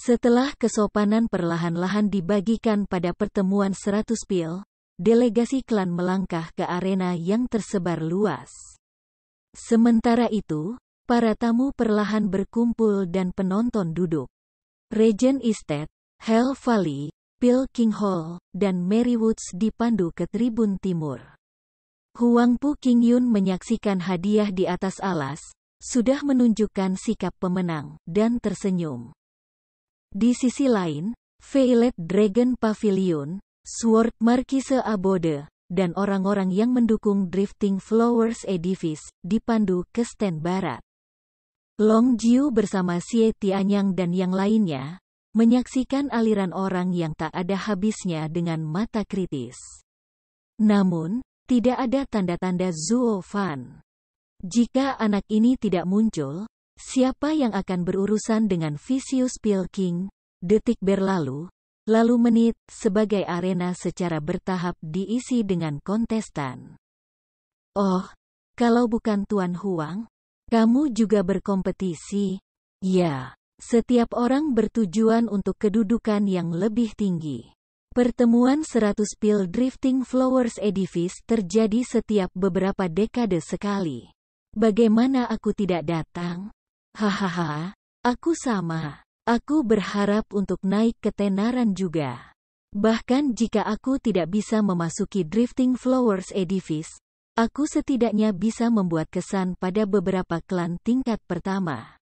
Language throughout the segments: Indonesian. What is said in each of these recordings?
Setelah kesopanan perlahan-lahan dibagikan pada pertemuan 100 pil, delegasi klan melangkah ke arena yang tersebar luas. Sementara itu, para tamu perlahan berkumpul dan penonton duduk. Regent Estate, Hell Valley, Pil King Hall, dan Merrywoods dipandu ke tribun timur. Huangpu Qingyun menyaksikan hadiah di atas alas, sudah menunjukkan sikap pemenang, dan tersenyum. Di sisi lain, Violet Dragon Pavilion, Sword Marquise Abode, dan orang-orang yang mendukung Drifting Flowers Edifice, dipandu ke stand barat. Long Jiu bersama Xie Tianyang dan yang lainnya, menyaksikan aliran orang yang tak ada habisnya dengan mata kritis. Namun, tidak ada tanda-tanda Zuo Fan. Jika anak ini tidak muncul, siapa yang akan berurusan dengan Vicious Pil King? Detik berlalu, lalu menit, sebagai arena secara bertahap diisi dengan kontestan. Oh, kalau bukan Tuan Huang, kamu juga berkompetisi? Ya, setiap orang bertujuan untuk kedudukan yang lebih tinggi. Pertemuan 100 Pil Drifting Flowers Edifice terjadi setiap beberapa dekade sekali. Bagaimana aku tidak datang? Hahaha, aku sama. Aku berharap untuk naik ketenaran juga. Bahkan jika aku tidak bisa memasuki Drifting Flowers Edifice, aku setidaknya bisa membuat kesan pada beberapa klan tingkat pertama.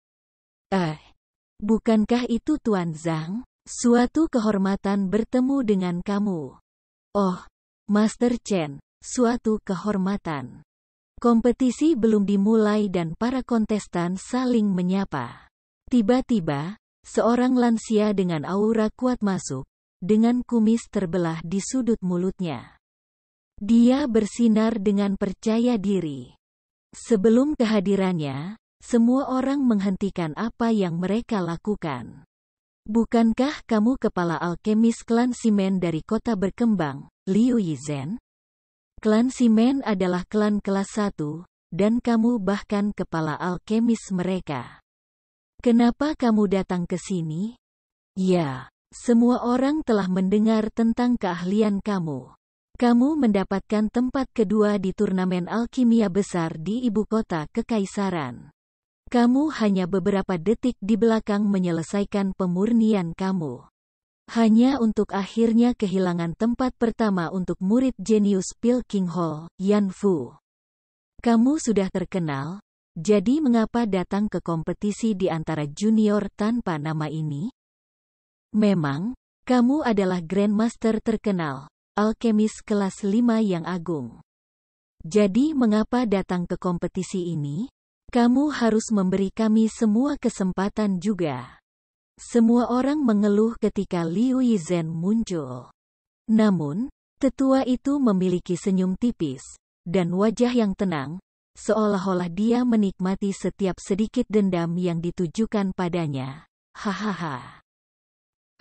Bukankah itu Tuan Zhang? Suatu kehormatan bertemu dengan kamu. Oh, Master Chen, suatu kehormatan. Kompetisi belum dimulai dan para kontestan saling menyapa. Tiba-tiba, seorang lansia dengan aura kuat masuk, dengan kumis terbelah di sudut mulutnya. Dia bersinar dengan percaya diri. Sebelum kehadirannya, semua orang menghentikan apa yang mereka lakukan. Bukankah kamu kepala alkemis klan Simen dari kota berkembang, Liu Yizhen? Klan Simen adalah klan kelas 1, dan kamu bahkan kepala alkemis mereka. Kenapa kamu datang ke sini? Ya, semua orang telah mendengar tentang keahlian kamu. Kamu mendapatkan tempat kedua di turnamen alkimia besar di ibu kota kekaisaran. Kamu hanya beberapa detik di belakang menyelesaikan pemurnian kamu. Hanya untuk akhirnya kehilangan tempat pertama untuk murid jenius Pil King Hall, Yan Fu. Kamu sudah terkenal, jadi mengapa datang ke kompetisi di antara junior tanpa nama ini? Memang, kamu adalah Grandmaster terkenal, alkemis kelas 5 yang agung. Jadi mengapa datang ke kompetisi ini? Kamu harus memberi kami semua kesempatan juga. Semua orang mengeluh ketika Liu Yizhen muncul. Namun, tetua itu memiliki senyum tipis, dan wajah yang tenang, seolah-olah dia menikmati setiap sedikit dendam yang ditujukan padanya. Hahaha.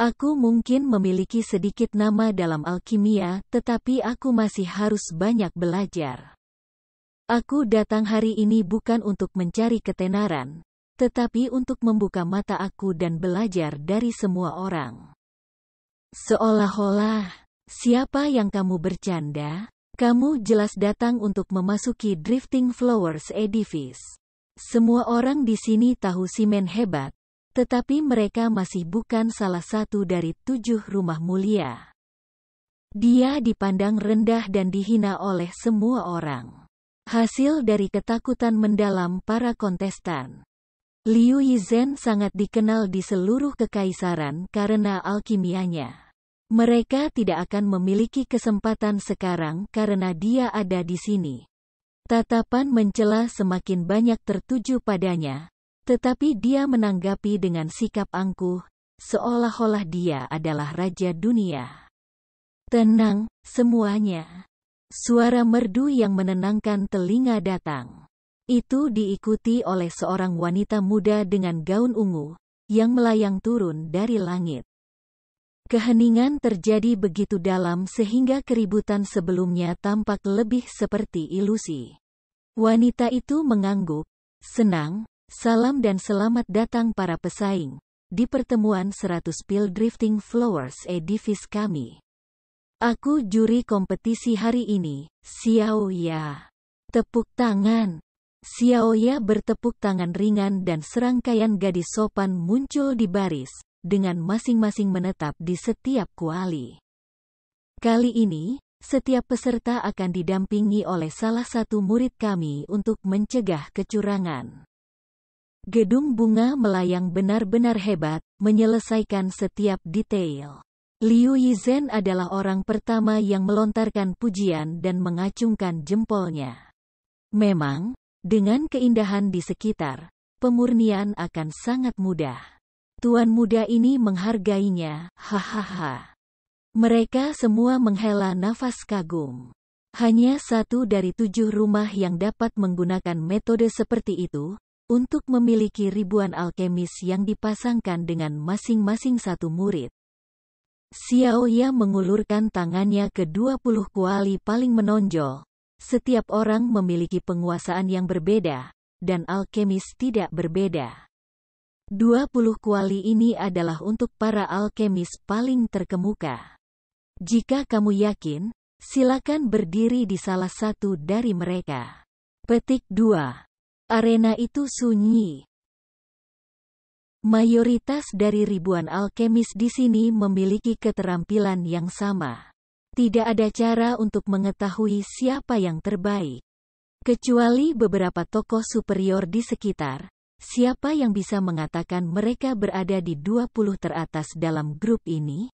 Aku mungkin memiliki sedikit nama dalam alkimia, tetapi aku masih harus banyak belajar. Aku datang hari ini bukan untuk mencari ketenaran, tetapi untuk membuka mata aku dan belajar dari semua orang. Seolah-olah, siapa yang kamu bercanda? Kamu jelas datang untuk memasuki Drifting Flowers Edifice. Semua orang di sini tahu Simen hebat, tetapi mereka masih bukan salah satu dari 7 rumah mulia. Dia dipandang rendah dan dihina oleh semua orang. Hasil dari ketakutan mendalam para kontestan. Liu Yizhen sangat dikenal di seluruh kekaisaran karena alkimianya. Mereka tidak akan memiliki kesempatan sekarang karena dia ada di sini. Tatapan mencela semakin banyak tertuju padanya, tetapi dia menanggapi dengan sikap angkuh, seolah-olah dia adalah raja dunia. Tenang, semuanya. Suara merdu yang menenangkan telinga datang. Itu diikuti oleh seorang wanita muda dengan gaun ungu, yang melayang turun dari langit. Keheningan terjadi begitu dalam sehingga keributan sebelumnya tampak lebih seperti ilusi. Wanita itu mengangguk, senang, salam dan selamat datang para pesaing. di pertemuan 100 Pil Drifting Flowers Edifice kami. Aku juri kompetisi hari ini, Xiaoya. Tepuk tangan. Xiaoya bertepuk tangan ringan dan serangkaian gadis sopan muncul di baris, dengan masing-masing menetap di setiap kuali. Kali ini, setiap peserta akan didampingi oleh salah satu murid kami untuk mencegah kecurangan. Gedung bunga melayang benar-benar hebat, menyelesaikan setiap detail. Liu Yizhen adalah orang pertama yang melontarkan pujian dan mengacungkan jempolnya. Memang, dengan keindahan di sekitar, pemurnian akan sangat mudah. Tuan muda ini menghargainya, hahaha. Mereka semua menghela nafas kagum. Hanya 1 dari 7 rumah yang dapat menggunakan metode seperti itu, untuk memiliki ribuan alkemis yang dipasangkan dengan masing-masing satu murid. Xiaoya mengulurkan tangannya ke 20 kuali paling menonjol. Setiap orang memiliki penguasaan yang berbeda, dan alkemis tidak berbeda. 20 kuali ini adalah untuk para alkemis paling terkemuka. Jika kamu yakin, silakan berdiri di salah satu dari mereka. Petik 2. Arena itu sunyi. Mayoritas dari ribuan alkemis di sini memiliki keterampilan yang sama. Tidak ada cara untuk mengetahui siapa yang terbaik. Kecuali beberapa tokoh superior di sekitar, siapa yang bisa mengatakan mereka berada di 20 teratas dalam grup ini?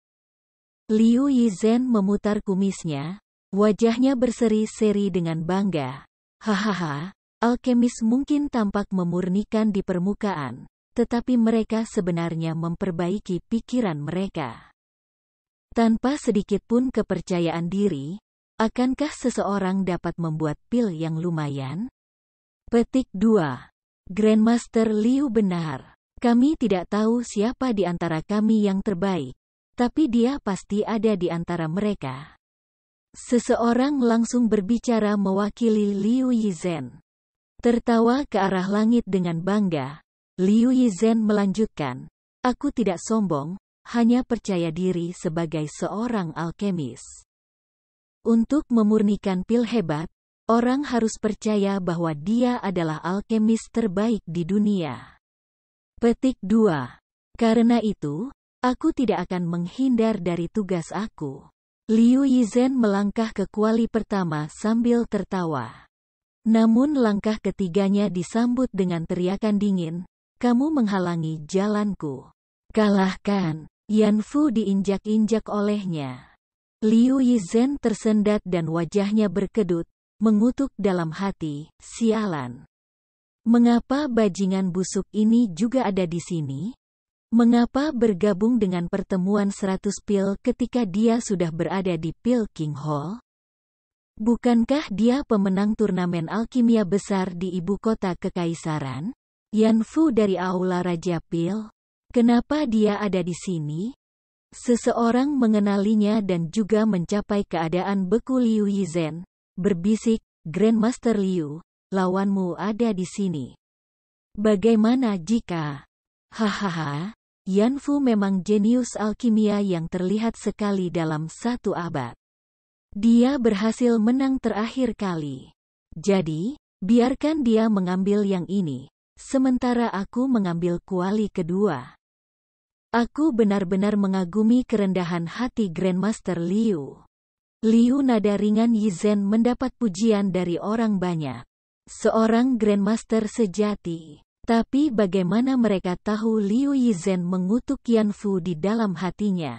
Liu Yizhen memutar kumisnya, wajahnya berseri-seri dengan bangga. Hahaha, alkemis mungkin tampak memurnikan di permukaan, tetapi mereka sebenarnya memperbaiki pikiran mereka. Tanpa sedikit pun kepercayaan diri, akankah seseorang dapat membuat pil yang lumayan? Petik 2. Grandmaster Liu benar. Kami tidak tahu siapa di antara kami yang terbaik. Tapi dia pasti ada di antara mereka. Seseorang langsung berbicara mewakili Liu Yizhen. Tertawa ke arah langit dengan bangga, Liu Yizhen melanjutkan, aku tidak sombong, hanya percaya diri sebagai seorang alkemis. Untuk memurnikan pil hebat, orang harus percaya bahwa dia adalah alkemis terbaik di dunia. Petik 2. Karena itu, aku tidak akan menghindar dari tugas aku. Liu Yizhen melangkah ke kuali pertama sambil tertawa. Namun langkah ketiganya disambut dengan teriakan dingin, kamu menghalangi jalanku. Kalahkan. Yan Fu diinjak-injak olehnya. Liu Yizhen tersendat dan wajahnya berkedut, mengutuk dalam hati, sialan. Mengapa bajingan busuk ini juga ada di sini? Mengapa bergabung dengan pertemuan 100 pil ketika dia sudah berada di Pil King Hall? Bukankah dia pemenang turnamen alkimia besar di ibu kota kekaisaran? Yan Fu dari Aula Raja Pil? Kenapa dia ada di sini? Seseorang mengenalinya dan juga mencapai keadaan beku Liu Yizhen, berbisik, Grandmaster Liu, lawanmu ada di sini. Bagaimana jika... Hahaha. Yan Fu memang jenius alkimia yang terlihat sekali dalam 1 abad. Dia berhasil menang terakhir kali. Jadi, biarkan dia mengambil yang ini, sementara aku mengambil kuali kedua. Aku benar-benar mengagumi kerendahan hati Grandmaster Liu. Liu nada ringan Yizhen mendapat pujian dari orang banyak. Seorang Grandmaster sejati. Tapi bagaimana mereka tahu Liu Yizhen mengutuk Yan Fu di dalam hatinya?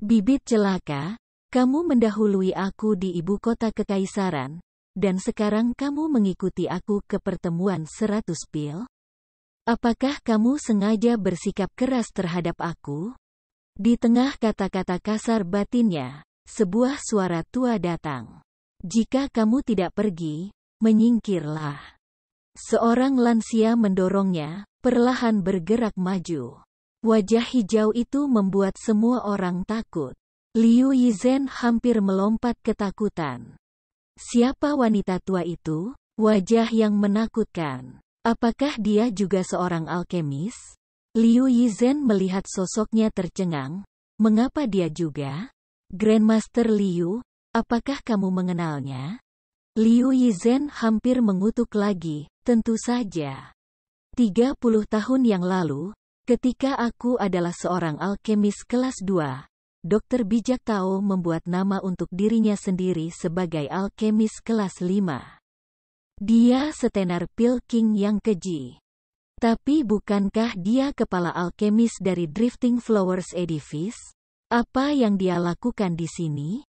Bibit celaka, kamu mendahului aku di ibu kota kekaisaran, dan sekarang kamu mengikuti aku ke pertemuan 100 pil? Apakah kamu sengaja bersikap keras terhadap aku? Di tengah kata-kata kasar batinnya, sebuah suara tua datang. Jika kamu tidak pergi, menyingkirlah. Seorang lansia mendorongnya, perlahan bergerak maju. Wajah hijau itu membuat semua orang takut. Liu Yizhen hampir melompat ketakutan. Siapa wanita tua itu? Wajah yang menakutkan. Apakah dia juga seorang alkemis? Liu Yizhen melihat sosoknya tercengang. Mengapa dia juga? Grandmaster Liu, apakah kamu mengenalnya? Liu Yizhen hampir mengutuk lagi, tentu saja. 30 tahun yang lalu, ketika aku adalah seorang alkemis kelas 2, Dr. Bijak Tao membuat nama untuk dirinya sendiri sebagai alkemis kelas 5. Dia setenar Pil King yang keji. Tapi bukankah dia kepala alkemis dari Drifting Flowers Edifice? Apa yang dia lakukan di sini?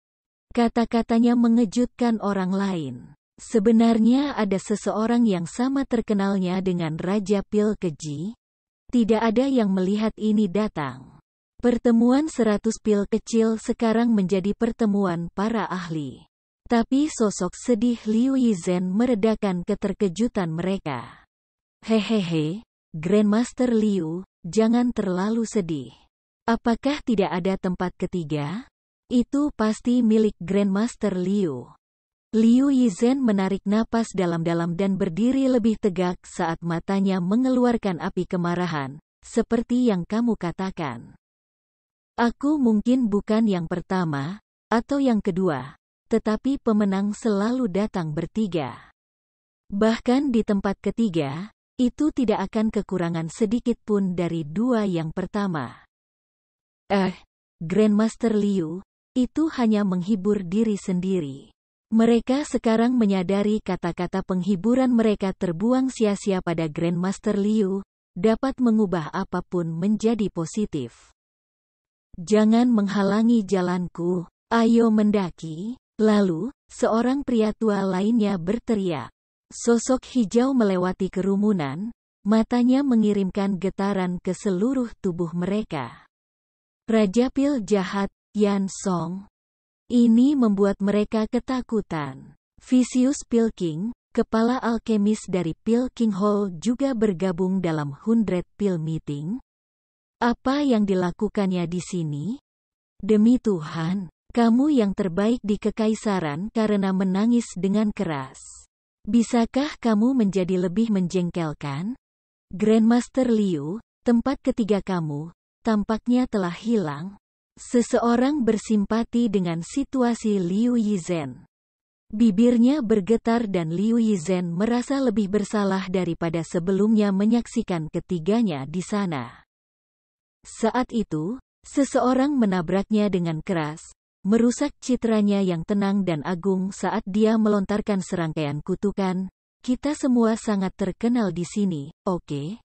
Kata-katanya mengejutkan orang lain. Sebenarnya ada seseorang yang sama terkenalnya dengan Raja Pil Keji? Tidak ada yang melihat ini datang. Pertemuan 100 pil kecil sekarang menjadi pertemuan para ahli. Tapi sosok sedih Liu Yizhen meredakan keterkejutan mereka. Hehehe, Grandmaster Liu, jangan terlalu sedih. Apakah tidak ada tempat ketiga? Itu pasti milik Grandmaster Liu. Liu Yizhen menarik napas dalam-dalam dan berdiri lebih tegak saat matanya mengeluarkan api kemarahan, seperti yang kamu katakan. Aku mungkin bukan yang pertama, atau yang kedua, tetapi pemenang selalu datang bertiga. Bahkan di tempat ketiga, itu tidak akan kekurangan sedikit pun dari 2 yang pertama. Grandmaster Liu, itu hanya menghibur diri sendiri. Mereka sekarang menyadari kata-kata penghiburan mereka terbuang sia-sia pada Grandmaster Liu, dapat mengubah apapun menjadi positif. Jangan menghalangi jalanku, ayo mendaki. Lalu, seorang pria tua lainnya berteriak. Sosok hijau melewati kerumunan, matanya mengirimkan getaran ke seluruh tubuh mereka. Raja Pil jahat, Yan Song. Ini membuat mereka ketakutan. Vicious Pil King, kepala alkemis dari Pil King Hall juga bergabung dalam 100 Pil Meeting. Apa yang dilakukannya di sini? Demi Tuhan, kamu yang terbaik di Kekaisaran karena menangis dengan keras. Bisakah kamu menjadi lebih menjengkelkan? Grandmaster Liu, tempat ketiga kamu, tampaknya telah hilang. Seseorang bersimpati dengan situasi Liu Yizhen. Bibirnya bergetar dan Liu Yizhen merasa lebih bersalah daripada sebelumnya menyaksikan ketiganya di sana. Saat itu, seseorang menabraknya dengan keras, merusak citranya yang tenang dan agung saat dia melontarkan serangkaian kutukan. Kita semua sangat terkenal di sini, oke?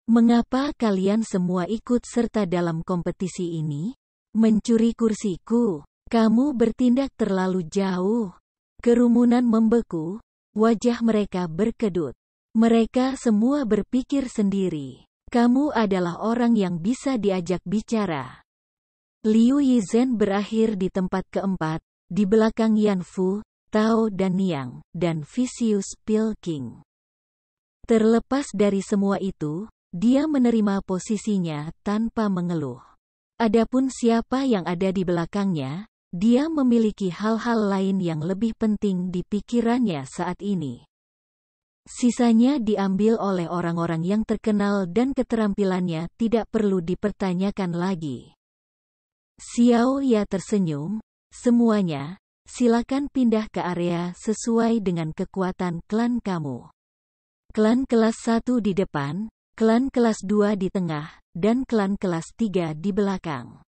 Mengapa kalian semua ikut serta dalam kompetisi ini? Mencuri kursiku. Kamu bertindak terlalu jauh. Kerumunan membeku, wajah mereka berkedut. Mereka semua berpikir sendiri. Kamu adalah orang yang bisa diajak bicara. Liu Yizhen berakhir di tempat keempat, di belakang Yan Fu, Tao dan Niang, dan Vicious Pil King. Terlepas dari semua itu, dia menerima posisinya tanpa mengeluh. Adapun siapa yang ada di belakangnya, dia memiliki hal-hal lain yang lebih penting di pikirannya saat ini. Sisanya diambil oleh orang-orang yang terkenal dan keterampilannya tidak perlu dipertanyakan lagi. Xiao Ya tersenyum, semuanya, silakan pindah ke area sesuai dengan kekuatan klan kamu. Klan kelas 1 di depan, klan kelas 2 di tengah, dan klan kelas 3 di belakang.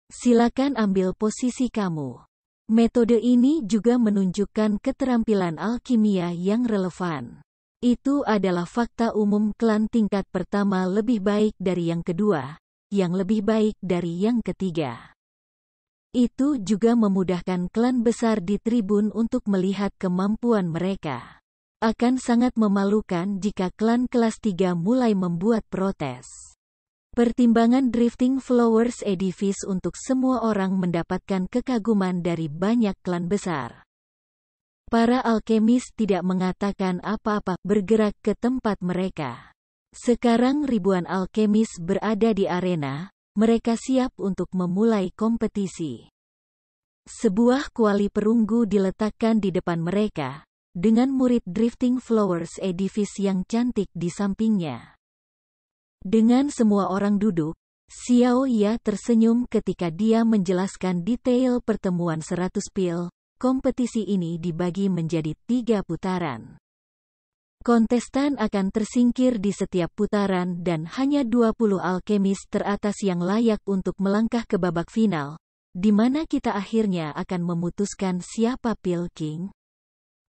Silakan ambil posisi kamu. Metode ini juga menunjukkan keterampilan alkimia yang relevan. Itu adalah fakta umum klan tingkat pertama lebih baik dari yang kedua, yang lebih baik dari yang ketiga. Itu juga memudahkan klan besar di tribun untuk melihat kemampuan mereka. Akan sangat memalukan jika klan kelas 3 mulai membuat protes. Pertimbangan Drifting Flowers Edifice untuk semua orang mendapatkan kekaguman dari banyak klan besar. Para alkemis tidak mengatakan apa-apa, bergerak ke tempat mereka. Sekarang ribuan alkemis berada di arena, mereka siap untuk memulai kompetisi. Sebuah kuali perunggu diletakkan di depan mereka, dengan murid Drifting Flowers Edifice yang cantik di sampingnya. Dengan semua orang duduk, Xiao Ya tersenyum ketika dia menjelaskan detail pertemuan 100 pil. Kompetisi ini dibagi menjadi 3 putaran. Kontestan akan tersingkir di setiap putaran dan hanya 20 alkemis teratas yang layak untuk melangkah ke babak final, di mana kita akhirnya akan memutuskan siapa Pil King.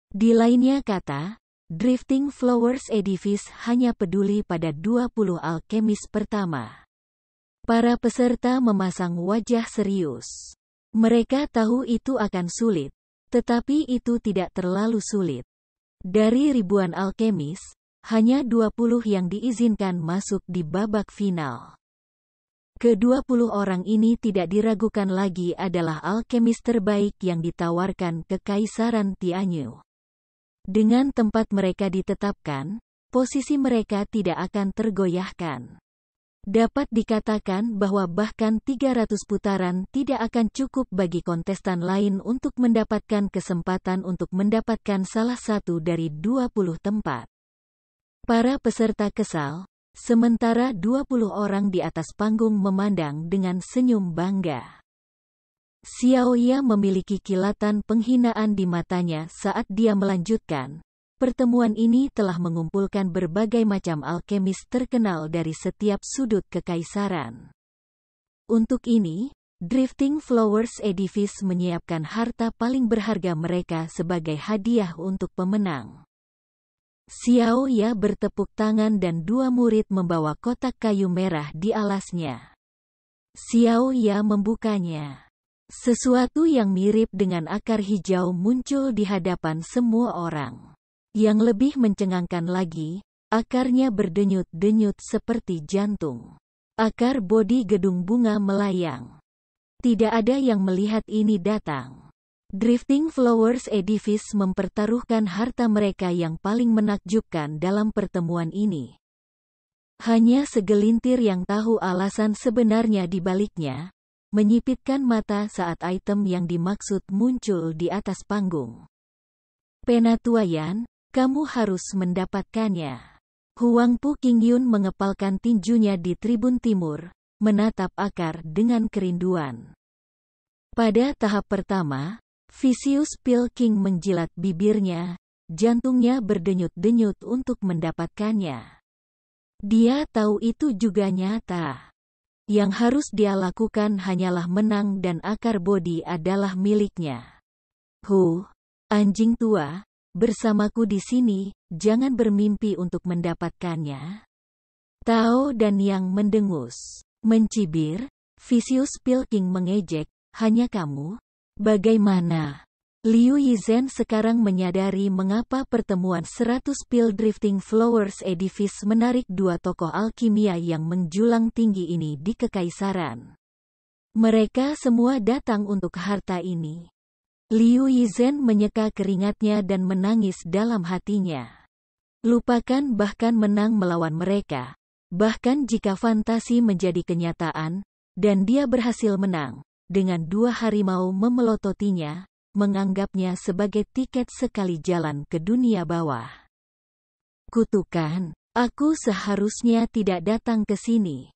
Di lainnya kata, Drifting Flowers Edifice hanya peduli pada 20 alkemis pertama. Para peserta memasang wajah serius. Mereka tahu itu akan sulit, tetapi itu tidak terlalu sulit. Dari ribuan alkemis, hanya 20 yang diizinkan masuk di babak final. Ke-20 orang ini tidak diragukan lagi adalah alkemis terbaik yang ditawarkan Kekaisaran Tianyu. Dengan tempat mereka ditetapkan, posisi mereka tidak akan tergoyahkan. Dapat dikatakan bahwa bahkan 300 putaran tidak akan cukup bagi kontestan lain untuk mendapatkan kesempatan untuk mendapatkan salah satu dari 20 tempat. Para peserta kesal, sementara 20 orang di atas panggung memandang dengan senyum bangga. Xiao Ya memiliki kilatan penghinaan di matanya saat dia melanjutkan. Pertemuan ini telah mengumpulkan berbagai macam alkemis terkenal dari setiap sudut kekaisaran. Untuk ini, Drifting Flowers Edifice menyiapkan harta paling berharga mereka sebagai hadiah untuk pemenang. Xiao Ya bertepuk tangan dan 2 murid membawa kotak kayu merah di alasnya. Xiao Ya membukanya. Sesuatu yang mirip dengan akar hijau muncul di hadapan semua orang. Yang lebih mencengangkan lagi, akarnya berdenyut-denyut seperti jantung. Akar bodi gedung bunga melayang. Tidak ada yang melihat ini datang. Drifting Flowers Edifice mempertaruhkan harta mereka yang paling menakjubkan dalam pertemuan ini. Hanya segelintir yang tahu alasan sebenarnya di baliknya, menyipitkan mata saat item yang dimaksud muncul di atas panggung. Penatuaian, kamu harus mendapatkannya. Huangpu Qingyun mengepalkan tinjunya di tribun timur, menatap akar dengan kerinduan. Pada tahap pertama, Vicious Pil King menjilat bibirnya, jantungnya berdenyut-denyut untuk mendapatkannya. Dia tahu itu juga nyata. Yang harus dia lakukan hanyalah menang dan akar bodi adalah miliknya. Anjing tua, bersamaku di sini, jangan bermimpi untuk mendapatkannya. Tao dan Yang mendengus. Mencibir, Vicious Pil King mengejek, hanya kamu? Bagaimana? Liu Yizhen sekarang menyadari mengapa pertemuan 100 pil Drifting Flowers Edifice menarik 2 tokoh alkimia yang menjulang tinggi ini di kekaisaran. Mereka semua datang untuk harta ini. Liu Yizhen menyeka keringatnya dan menangis dalam hatinya. Lupakan bahkan menang melawan mereka, bahkan jika fantasi menjadi kenyataan, dan dia berhasil menang, dengan 2 harimau memelototinya, menganggapnya sebagai tiket sekali jalan ke dunia bawah. Kutukan, aku seharusnya tidak datang ke sini.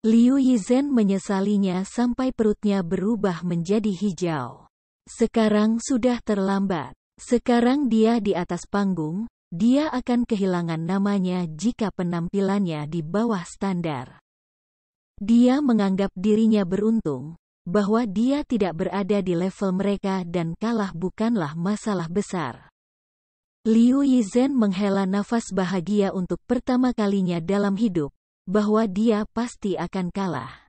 Liu Yizhen menyesalinya sampai perutnya berubah menjadi hijau. Sekarang sudah terlambat. Sekarang dia di atas panggung, dia akan kehilangan namanya jika penampilannya di bawah standar. Dia menganggap dirinya beruntung, bahwa dia tidak berada di level mereka dan kalah bukanlah masalah besar. Liu Yizhen menghela nafas bahagia untuk pertama kalinya dalam hidup, bahwa dia pasti akan kalah.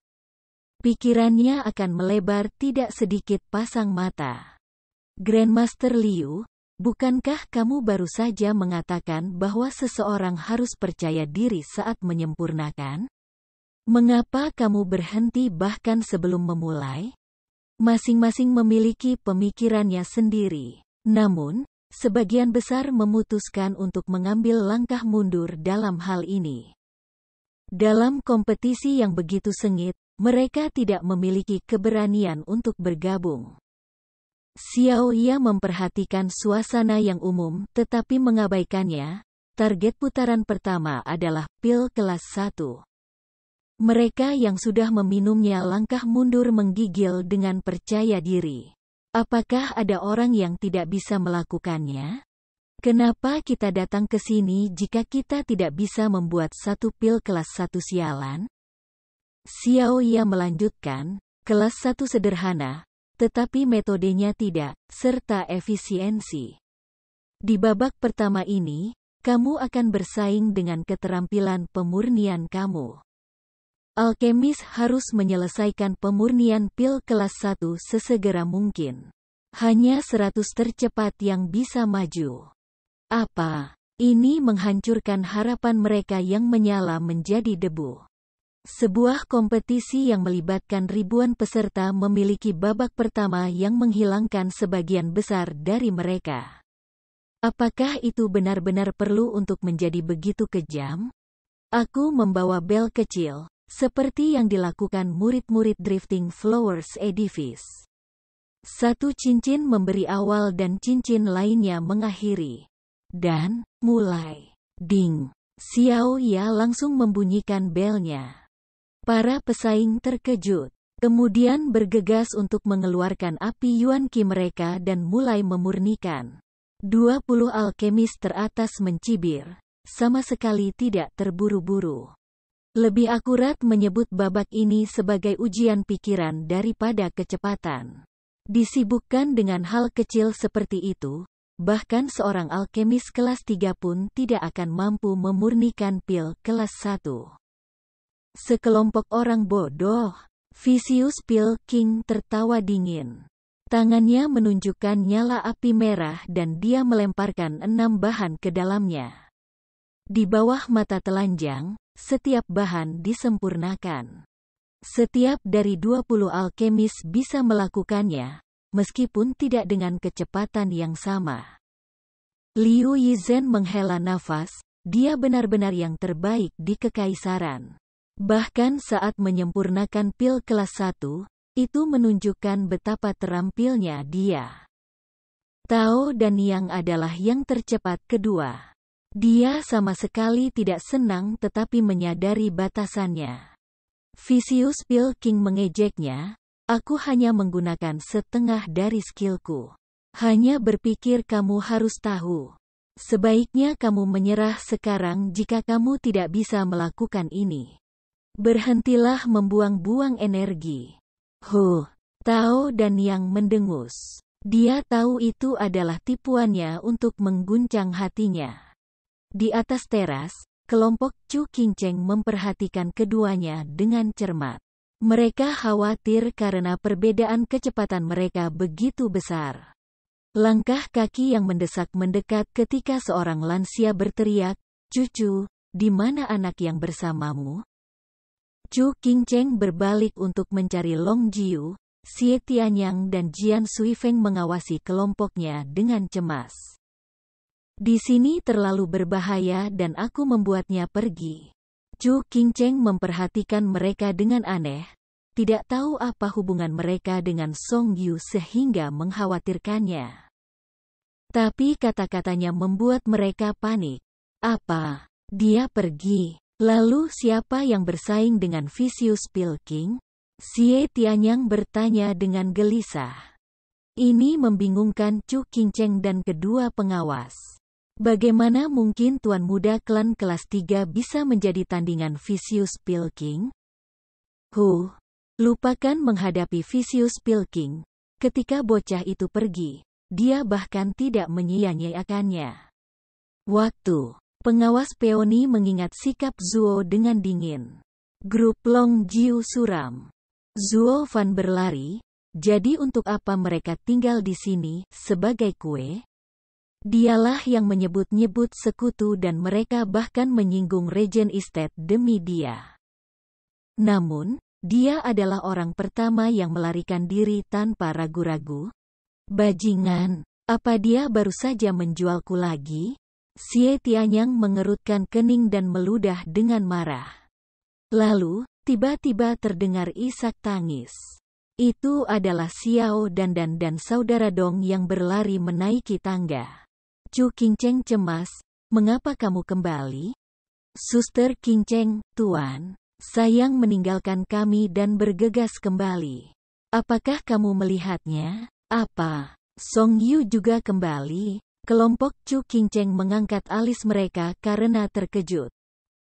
Pikirannya akan melebar tidak sedikit pasang mata. Grandmaster Liu, bukankah kamu baru saja mengatakan bahwa seseorang harus percaya diri saat menyempurnakan? Mengapa kamu berhenti bahkan sebelum memulai? Masing-masing memiliki pemikirannya sendiri. Namun, sebagian besar memutuskan untuk mengambil langkah mundur dalam hal ini. Dalam kompetisi yang begitu sengit, mereka tidak memiliki keberanian untuk bergabung. Xiao Ya memperhatikan suasana yang umum tetapi mengabaikannya. Target putaran pertama adalah pil kelas 1. Mereka yang sudah meminumnya langkah mundur menggigil dengan percaya diri. Apakah ada orang yang tidak bisa melakukannya? Kenapa kita datang ke sini jika kita tidak bisa membuat satu pil kelas 1 sialan? Xiao Ya melanjutkan, kelas 1 sederhana, tetapi metodenya tidak, serta efisiensi. Di babak pertama ini, kamu akan bersaing dengan keterampilan pemurnian kamu. Alkemis harus menyelesaikan pemurnian pil kelas 1 sesegera mungkin. Hanya 100 tercepat yang bisa maju. Apa? Ini menghancurkan harapan mereka yang menyala menjadi debu. Sebuah kompetisi yang melibatkan ribuan peserta memiliki babak pertama yang menghilangkan sebagian besar dari mereka. Apakah itu benar-benar perlu untuk menjadi begitu kejam? Aku membawa bel kecil, seperti yang dilakukan murid-murid Drifting Flowers Edifice. Satu cincin memberi awal dan cincin lainnya mengakhiri. Dan, mulai. Ding. Xiao Ya langsung membunyikan belnya. Para pesaing terkejut. Kemudian bergegas untuk mengeluarkan api Yuan Qi mereka dan mulai memurnikan. 20 alkemis teratas mencibir, sama sekali tidak terburu-buru. Lebih akurat menyebut babak ini sebagai ujian pikiran daripada kecepatan. Disibukkan dengan hal kecil seperti itu, bahkan seorang alkemis kelas 3 pun tidak akan mampu memurnikan pil kelas 1. Sekelompok orang bodoh. Vicious Pil King tertawa dingin. Tangannya menunjukkan nyala api merah dan dia melemparkan 6 bahan ke dalamnya. Di bawah mata telanjang, setiap bahan disempurnakan. Setiap dari 20 alkemis bisa melakukannya, meskipun tidak dengan kecepatan yang sama. Liu Yizhen menghela nafas, dia benar-benar yang terbaik di kekaisaran. Bahkan saat menyempurnakan pil kelas 1, itu menunjukkan betapa terampilnya dia. Tao dan Yang adalah yang tercepat kedua. Dia sama sekali tidak senang tetapi menyadari batasannya. Vicious Pil King mengejeknya, aku hanya menggunakan setengah dari skillku. Hanya berpikir kamu harus tahu. Sebaiknya kamu menyerah sekarang jika kamu tidak bisa melakukan ini. Berhentilah membuang-buang energi. Tao dan Yang mendengus. Dia tahu itu adalah tipuannya untuk mengguncang hatinya. Di atas teras, kelompok Chu Qingcheng memperhatikan keduanya dengan cermat. Mereka khawatir karena perbedaan kecepatan mereka begitu besar. Langkah kaki yang mendesak mendekat ketika seorang lansia berteriak, "Cucu, di mana anak yang bersamamu?" Chu Qingcheng berbalik untuk mencari Long Jiu, Xie Tianyang dan Jian Suifeng mengawasi kelompoknya dengan cemas. Di sini terlalu berbahaya dan aku membuatnya pergi. Chu Qingcheng memperhatikan mereka dengan aneh, tidak tahu apa hubungan mereka dengan Song Yu sehingga mengkhawatirkannya. Tapi kata-katanya membuat mereka panik. Apa? Dia pergi. Lalu siapa yang bersaing dengan Vicious Pil King? Xie Tianyang bertanya dengan gelisah. Ini membingungkan Chu Qingcheng dan kedua pengawas. Bagaimana mungkin tuan muda klan kelas 3 bisa menjadi tandingan Vicious Pil King? Lupakan menghadapi Vicious Pil King. Ketika bocah itu pergi, dia bahkan tidak menyia-nyiakannya. Waktu. Pengawas Peony mengingat sikap Zuo dengan dingin. Grup Long Jiu suram. Zuo Fan berlari, jadi untuk apa mereka tinggal di sini, sebagai kue? Dialah yang menyebut-nyebut sekutu dan mereka bahkan menyinggung Regen Estate demi dia. Namun, dia adalah orang pertama yang melarikan diri tanpa ragu-ragu. Bajingan, apa dia baru saja menjualku lagi? Xie Tianyang mengerutkan kening dan meludah dengan marah. Lalu, tiba-tiba terdengar isak tangis. Itu adalah Xiao dan saudara Dong yang berlari menaiki tangga. Chu Qingcheng cemas, mengapa kamu kembali? Suster Qingcheng, Tuan. sayang meninggalkan kami dan bergegas kembali. Apakah kamu melihatnya? Apa? Song Yu juga kembali? Kelompok Chu Qingcheng mengangkat alis mereka karena terkejut.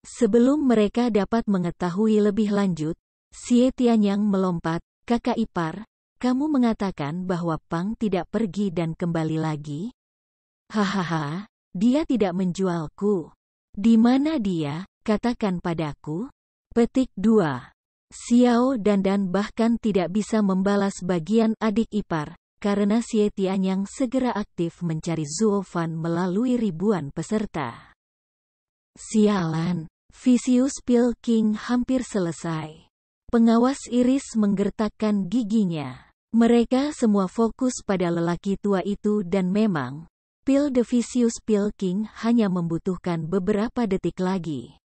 Sebelum mereka dapat mengetahui lebih lanjut, Xie Tianyang melompat, kakak ipar, kamu mengatakan bahwa Pang tidak pergi dan kembali lagi? Hahaha, dia tidak menjualku. Di mana dia? Katakan padaku. Petik 2. Xiao Dandan bahkan tidak bisa membalas bagian adik ipar, karena Xie Tianyang segera aktif mencari Zuo Fan melalui ribuan peserta. Sialan, Vicious Pill King hampir selesai. Pengawas iris menggertakkan giginya. Mereka semua fokus pada lelaki tua itu dan memang, Pil The Vicious Pill King hanya membutuhkan beberapa detik lagi.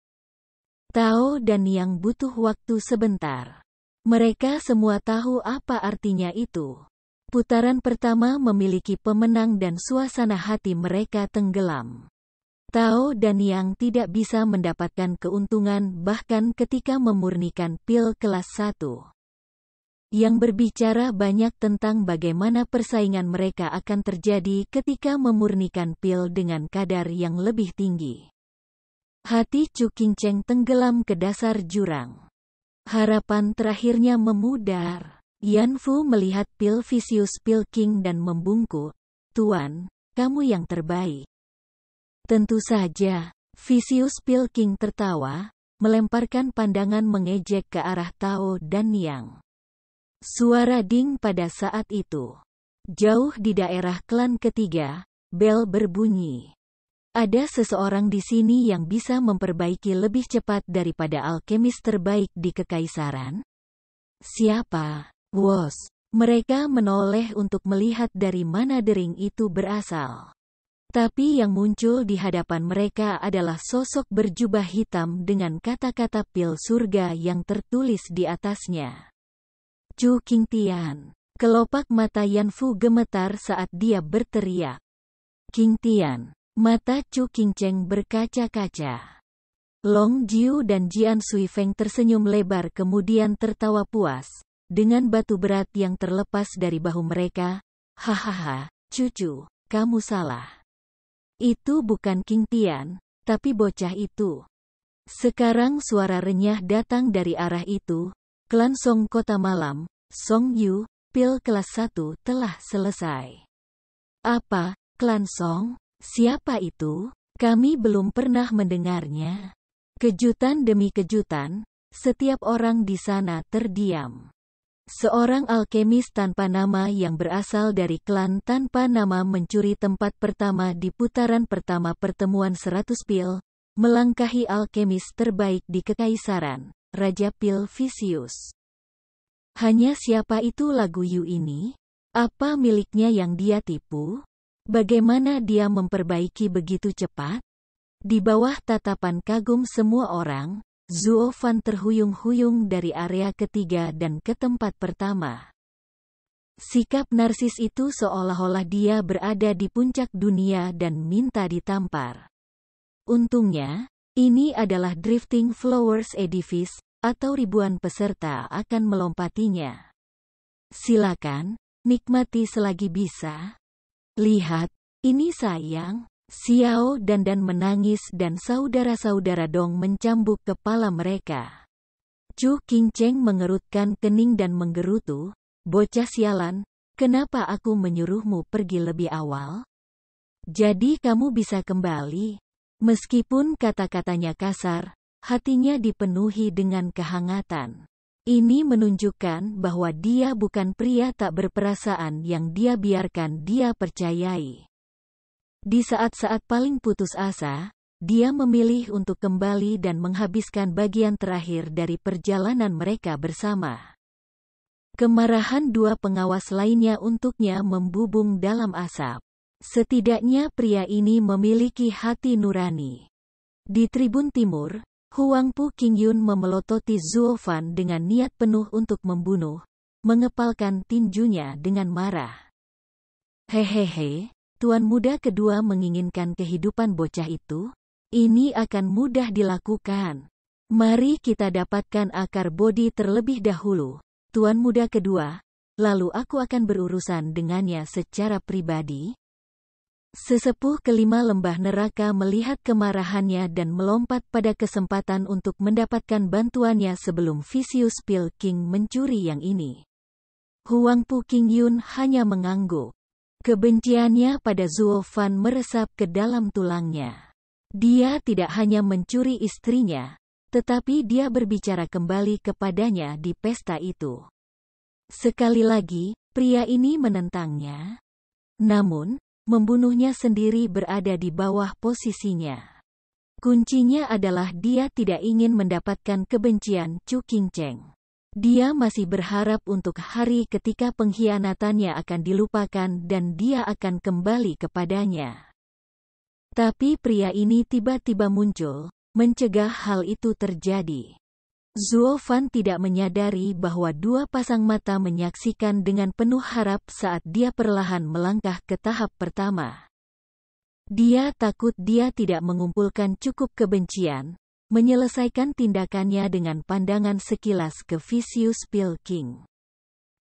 Tao dan Yang butuh waktu sebentar. Mereka semua tahu apa artinya itu. Putaran pertama memiliki pemenang dan suasana hati mereka tenggelam. Tao dan Yang tidak bisa mendapatkan keuntungan bahkan ketika memurnikan pil kelas 1. Yang berbicara banyak tentang bagaimana persaingan mereka akan terjadi ketika memurnikan pil dengan kadar yang lebih tinggi. Hati Chu Qingcheng tenggelam ke dasar jurang. Harapan terakhirnya memudar. Yan Fu melihat pil Vicious Pill King dan membungkuk, "Tuan, kamu yang terbaik." Tentu saja, Vicious Pill King tertawa, melemparkan pandangan mengejek ke arah Tao dan Yang. Suara ding pada saat itu. Jauh di daerah klan ketiga, bel berbunyi. Ada seseorang di sini yang bisa memperbaiki lebih cepat daripada alkemis terbaik di Kekaisaran? Siapa? Wos. Mereka menoleh untuk melihat dari mana dering itu berasal. Tapi yang muncul di hadapan mereka adalah sosok berjubah hitam dengan kata-kata pil surga yang tertulis di atasnya. Chu Qingtian. Kelopak mata Yan Fu gemetar saat dia berteriak. Qingtian. Mata Chu Qingcheng berkaca-kaca. Long Jiu dan Jian Suifeng tersenyum lebar kemudian tertawa puas, dengan batu berat yang terlepas dari bahu mereka. Hahaha, cucu, kamu salah. Itu bukan Qingtian, tapi bocah itu. Sekarang suara renyah datang dari arah itu. Klan Song Kota Malam, Song Yu, pil kelas 1 telah selesai. Apa, Klan Song? Siapa itu? Kami belum pernah mendengarnya. Kejutan demi kejutan, setiap orang di sana terdiam. Seorang alkemis tanpa nama yang berasal dari klan tanpa nama mencuri tempat pertama di putaran pertama pertemuan 100 pil, melangkahi alkemis terbaik di Kekaisaran, Raja Pil Vicious. Hanya siapa itu lagu Yu ini? Apa miliknya yang dia tipu? Bagaimana dia memperbaiki begitu cepat? Di bawah tatapan kagum semua orang, Zuo Fan terhuyung-huyung dari area ketiga dan ke tempat pertama. Sikap narsis itu seolah-olah dia berada di puncak dunia dan minta ditampar. Untungnya, ini adalah Drifting Flowers Edifice, atau ribuan peserta akan melompatinya. Silakan, nikmati selagi bisa. Lihat, ini sayang. Xiao Dandan menangis dan saudara-saudara Dong mencambuk kepala mereka. Chu Qingcheng mengerutkan kening dan menggerutu, bocah sialan, kenapa aku menyuruhmu pergi lebih awal? Jadi kamu bisa kembali. Meskipun kata-katanya kasar, hatinya dipenuhi dengan kehangatan. Ini menunjukkan bahwa dia bukan pria tak berperasaan yang dia biarkan dia percayai. Di saat-saat paling putus asa, dia memilih untuk kembali dan menghabiskan bagian terakhir dari perjalanan mereka bersama. Kemarahan dua pengawas lainnya untuknya membubung dalam asap. Setidaknya pria ini memiliki hati nurani. Di tribun timur, Huangpu Qingyun memelototi Zuo Fan dengan niat penuh untuk membunuh, mengepalkan tinjunya dengan marah. Hehehe. Tuan muda kedua menginginkan kehidupan bocah itu? Ini akan mudah dilakukan. Mari kita dapatkan akar bodi terlebih dahulu, Tuan Muda kedua, lalu aku akan berurusan dengannya secara pribadi. Sesepuh kelima lembah neraka melihat kemarahannya dan melompat pada kesempatan untuk mendapatkan bantuannya sebelum Vicious Pill King mencuri yang ini. Huang Pu Qingyun hanya mengangguk. Kebenciannya pada Zuo Fan meresap ke dalam tulangnya. Dia tidak hanya mencuri istrinya, tetapi dia berbicara kembali kepadanya di pesta itu. Sekali lagi, pria ini menentangnya. Namun, membunuhnya sendiri berada di bawah posisinya. Kuncinya adalah dia tidak ingin mendapatkan kebencian Chu Qingcheng. Dia masih berharap untuk hari ketika pengkhianatannya akan dilupakan dan dia akan kembali kepadanya. Tapi pria ini tiba-tiba muncul, mencegah hal itu terjadi. Zuo Fan tidak menyadari bahwa dua pasang mata menyaksikan dengan penuh harap saat dia perlahan melangkah ke tahap pertama. Dia takut dia tidak mengumpulkan cukup kebencian, menyelesaikan tindakannya dengan pandangan sekilas ke Vicious Pill King.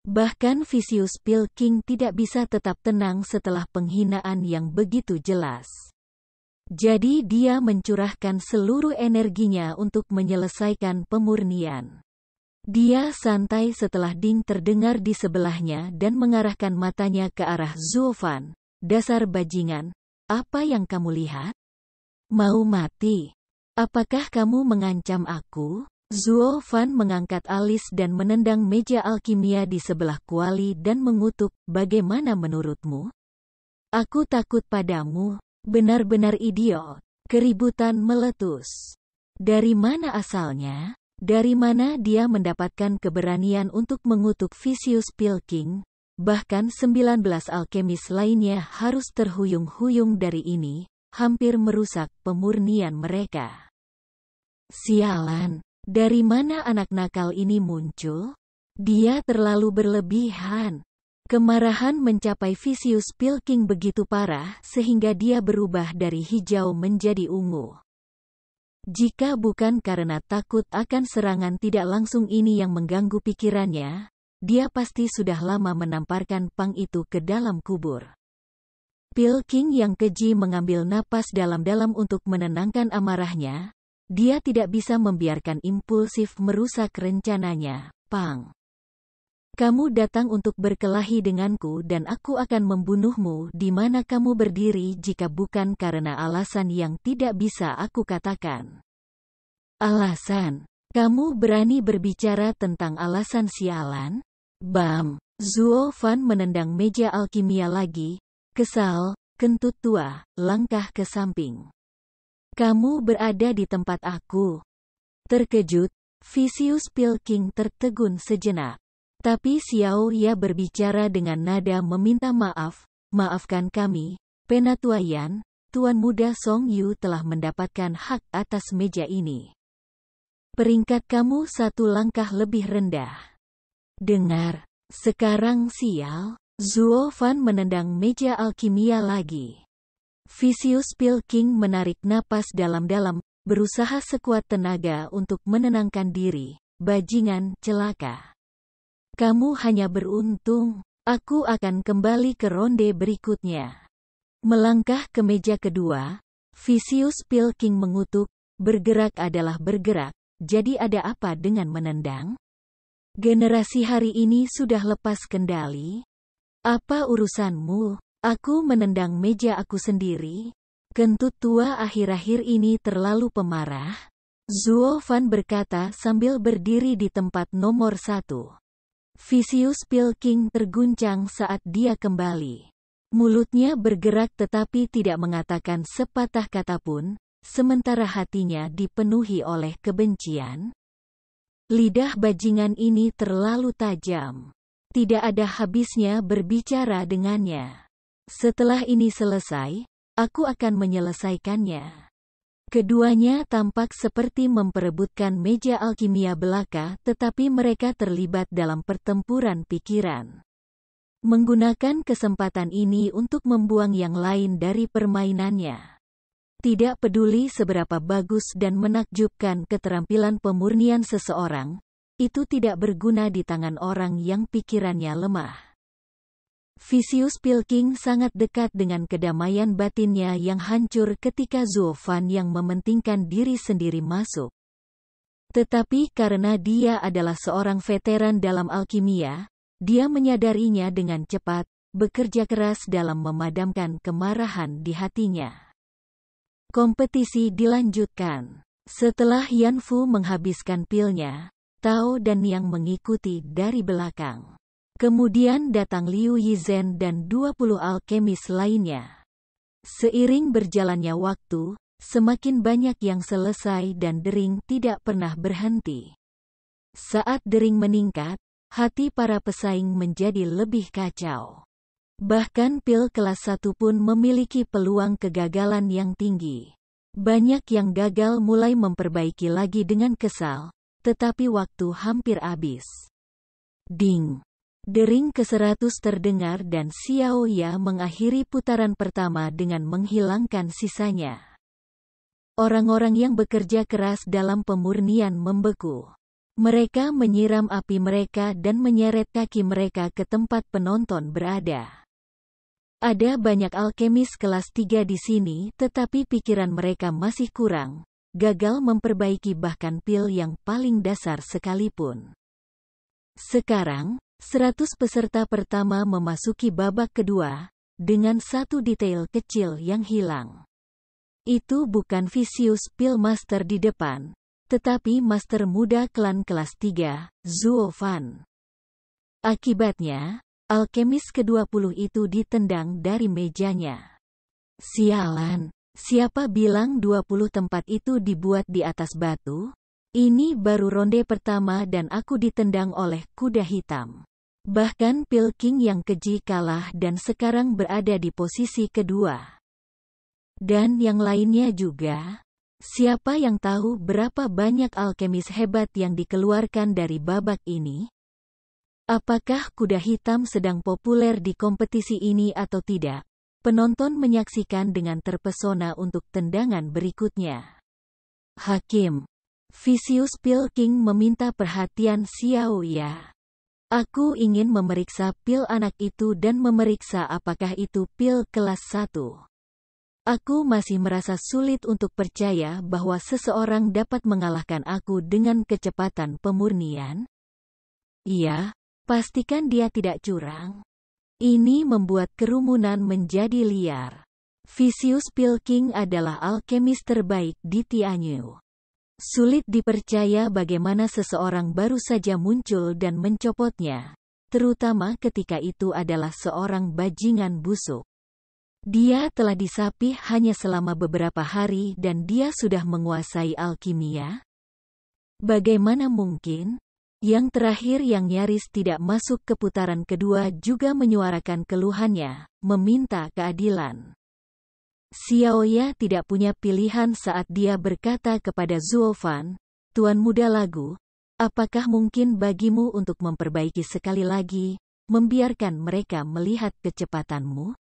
Bahkan Vicious Pill King tidak bisa tetap tenang setelah penghinaan yang begitu jelas. Jadi dia mencurahkan seluruh energinya untuk menyelesaikan pemurnian. Dia santai setelah ding terdengar di sebelahnya dan mengarahkan matanya ke arah Zuo Fan. Dasar bajingan, apa yang kamu lihat? Mau mati? Apakah kamu mengancam aku? Zuo Fan mengangkat alis dan menendang meja alkimia di sebelah kuali dan mengutuk, bagaimana menurutmu? Aku takut padamu. Benar-benar idiot. Keributan meletus. Dari mana asalnya? Dari mana dia mendapatkan keberanian untuk mengutuk Vicious Pill King? Bahkan 19 alkemis lainnya harus terhuyung-huyung dari ini, hampir merusak pemurnian mereka. Sialan, dari mana anak nakal ini muncul? Dia terlalu berlebihan. Kemarahan mencapai Vicious Pill King begitu parah sehingga dia berubah dari hijau menjadi ungu. Jika bukan karena takut akan serangan tidak langsung ini yang mengganggu pikirannya, dia pasti sudah lama menamparkan pang itu ke dalam kubur. Pill King yang keji mengambil napas dalam-dalam untuk menenangkan amarahnya. Dia tidak bisa membiarkan impulsif merusak rencananya. Pang. Kamu datang untuk berkelahi denganku dan aku akan membunuhmu di mana kamu berdiri jika bukan karena alasan yang tidak bisa aku katakan. Alasan? Kamu berani berbicara tentang alasan sialan? Bam! Zuo Fan menendang meja alkimia lagi. Kesal, kentut tua, langkah ke samping. Kamu berada di tempat aku. Terkejut, Vicious Pill King tertegun sejenak. Tapi Xiao Ya berbicara dengan nada meminta maaf, maafkan kami, Penatuaian, Tuan Muda Song Yu telah mendapatkan hak atas meja ini. Peringkat kamu satu langkah lebih rendah. Dengar, sekarang sial, Zuo Fan menendang meja alkimia lagi. Vicious Pill King menarik napas dalam-dalam, berusaha sekuat tenaga untuk menenangkan diri, bajingan celaka. Kamu hanya beruntung. Aku akan kembali ke ronde berikutnya. Melangkah ke meja kedua, Vicious Pill King mengutuk, bergerak adalah bergerak, jadi ada apa dengan menendang? Generasi hari ini sudah lepas kendali. Apa urusanmu? Aku menendang meja aku sendiri. Kentut tua akhir-akhir ini terlalu pemarah. Zuo Fan berkata sambil berdiri di tempat nomor 1. Vicious Pill King terguncang saat dia kembali. Mulutnya bergerak tetapi tidak mengatakan sepatah kata pun, sementara hatinya dipenuhi oleh kebencian. Lidah bajingan ini terlalu tajam. Tidak ada habisnya berbicara dengannya. Setelah ini selesai, aku akan menyelesaikannya. Keduanya tampak seperti memperebutkan meja alkimia belaka, tetapi mereka terlibat dalam pertempuran pikiran. Menggunakan kesempatan ini untuk membuang yang lain dari permainannya. Tidak peduli seberapa bagus dan menakjubkan keterampilan pemurnian seseorang, itu tidak berguna di tangan orang yang pikirannya lemah. Vicious Pilking sangat dekat dengan kedamaian batinnya yang hancur ketika Zuo Fan yang mementingkan diri sendiri masuk. Tetapi karena dia adalah seorang veteran dalam alkimia, dia menyadarinya dengan cepat, bekerja keras dalam memadamkan kemarahan di hatinya. Kompetisi dilanjutkan. Setelah Yan Fu menghabiskan pilnya, Tao dan Yang mengikuti dari belakang. Kemudian datang Liu Yizhen dan 20 alkemis lainnya. Seiring berjalannya waktu, semakin banyak yang selesai dan dering tidak pernah berhenti. Saat dering meningkat, hati para pesaing menjadi lebih kacau. Bahkan pil kelas 1 pun memiliki peluang kegagalan yang tinggi. Banyak yang gagal mulai memperbaiki lagi dengan kesal, tetapi waktu hampir habis. Ding! Dering ke-100 terdengar dan Xiao Ya mengakhiri putaran pertama dengan menghilangkan sisanya. Orang-orang yang bekerja keras dalam pemurnian membeku. Mereka menyiram api mereka dan menyeret kaki mereka ke tempat penonton berada. Ada banyak alkemis kelas 3 di sini, tetapi pikiran mereka masih kurang, gagal memperbaiki bahkan pil yang paling dasar sekalipun. Sekarang, 100 peserta pertama memasuki babak kedua, dengan satu detail kecil yang hilang. Itu bukan Vicious Pill Master di depan, tetapi Master Muda klan kelas 3, Zuo Fan. Akibatnya, alkemis ke-20 itu ditendang dari mejanya. Sialan, siapa bilang 20 tempat itu dibuat di atas batu? Ini baru ronde pertama dan aku ditendang oleh kuda hitam. Bahkan Pilking yang keji kalah dan sekarang berada di posisi kedua. Dan yang lainnya juga. Siapa yang tahu berapa banyak alkemis hebat yang dikeluarkan dari babak ini? Apakah kuda hitam sedang populer di kompetisi ini atau tidak? Penonton menyaksikan dengan terpesona untuk tendangan berikutnya. Hakim Vicious Pilking meminta perhatian Xiao Ya. Aku ingin memeriksa pil anak itu dan memeriksa apakah itu pil kelas 1. Aku masih merasa sulit untuk percaya bahwa seseorang dapat mengalahkan aku dengan kecepatan pemurnian. Iya, pastikan dia tidak curang. Ini membuat kerumunan menjadi liar. Vicious Pilking adalah alkemis terbaik di Tianyu. Sulit dipercaya bagaimana seseorang baru saja muncul dan mencopotnya, terutama ketika itu adalah seorang bajingan busuk. Dia telah disapih hanya selama beberapa hari dan dia sudah menguasai alkimia. Bagaimana mungkin? Yang terakhir yang nyaris tidak masuk ke putaran kedua juga menyuarakan keluhannya, meminta keadilan. Xiao Ya tidak punya pilihan saat dia berkata kepada Zuo Fan, Tuan Muda Lagu, apakah mungkin bagimu untuk memperbaiki sekali lagi, membiarkan mereka melihat kecepatanmu?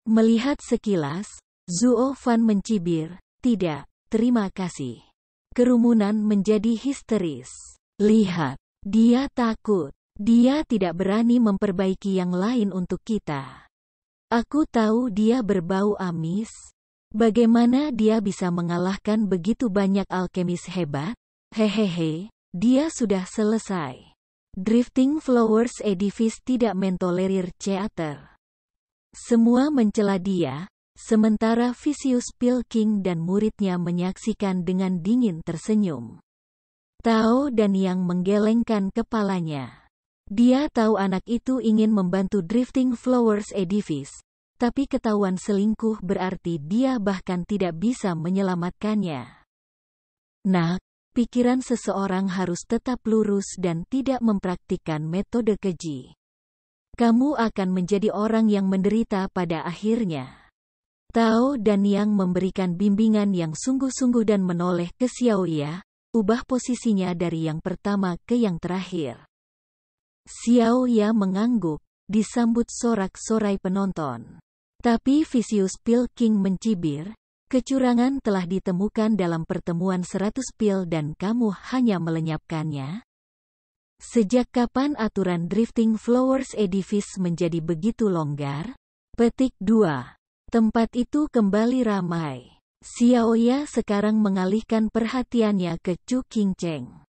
Melihat sekilas, Zuo Fan mencibir, tidak, terima kasih. Kerumunan menjadi histeris. Lihat, dia takut. Dia tidak berani memperbaiki yang lain untuk kita. Aku tahu dia berbau amis. Bagaimana dia bisa mengalahkan begitu banyak alkemis hebat? Hehehe, dia sudah selesai. Drifting Flowers Edifice tidak mentolerir theater. Semua mencela dia, sementara Vicious Pilking dan muridnya menyaksikan dengan dingin tersenyum. Tao dan Yang menggelengkan kepalanya. Dia tahu anak itu ingin membantu Drifting Flowers Edifice, tapi ketahuan selingkuh berarti dia bahkan tidak bisa menyelamatkannya. Nak, pikiran seseorang harus tetap lurus dan tidak mempraktikkan metode keji. Kamu akan menjadi orang yang menderita pada akhirnya. Tao dan Yang memberikan bimbingan yang sungguh-sungguh dan menoleh ke Xiao Ya, ubah posisinya dari yang pertama ke yang terakhir. Xiao Ya mengangguk, disambut sorak-sorai penonton. Tapi Vicious Pilking mencibir, Kecurangan telah ditemukan dalam pertemuan 100 pil dan kamu hanya melenyapkannya? Sejak kapan aturan Drifting Flowers Edifice menjadi begitu longgar? Petik 2. Tempat itu kembali ramai. Xiaoya sekarang mengalihkan perhatiannya ke Chu Qingcheng.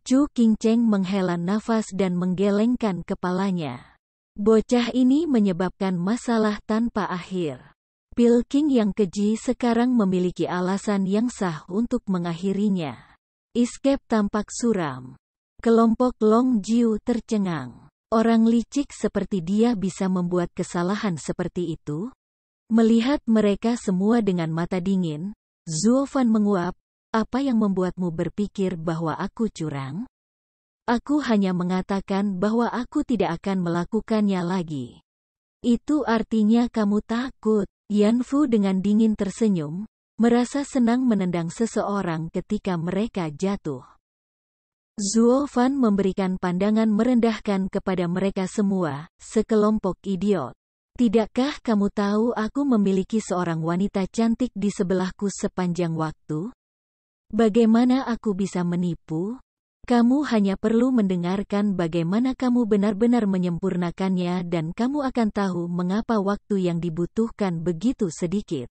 Chu Qingcheng menghela nafas dan menggelengkan kepalanya. Bocah ini menyebabkan masalah tanpa akhir. Pil King yang keji sekarang memiliki alasan yang sah untuk mengakhirinya. Escape tampak suram. Kelompok Long Jiu tercengang. Orang licik seperti dia bisa membuat kesalahan seperti itu? Melihat mereka semua dengan mata dingin, Zuo Fan menguap, apa yang membuatmu berpikir bahwa aku curang? Aku hanya mengatakan bahwa aku tidak akan melakukannya lagi. Itu artinya kamu takut. Yan Fu dengan dingin tersenyum, merasa senang menendang seseorang ketika mereka jatuh. Zuo Fan memberikan pandangan merendahkan kepada mereka semua, sekelompok idiot. Tidakkah kamu tahu aku memiliki seorang wanita cantik di sebelahku sepanjang waktu? Bagaimana aku bisa menipu? Kamu hanya perlu mendengarkan bagaimana kamu benar-benar menyempurnakannya dan kamu akan tahu mengapa waktu yang dibutuhkan begitu sedikit.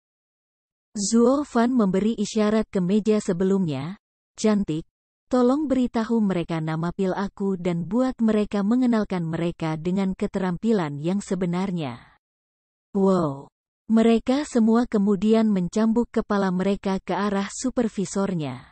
Zuo Fan memberi isyarat ke meja sebelumnya. Cantik, tolong beritahu mereka nama pil aku dan buat mereka mengenalkan mereka dengan keterampilan yang sebenarnya. Wow! Mereka semua kemudian mencambuk kepala mereka ke arah supervisornya.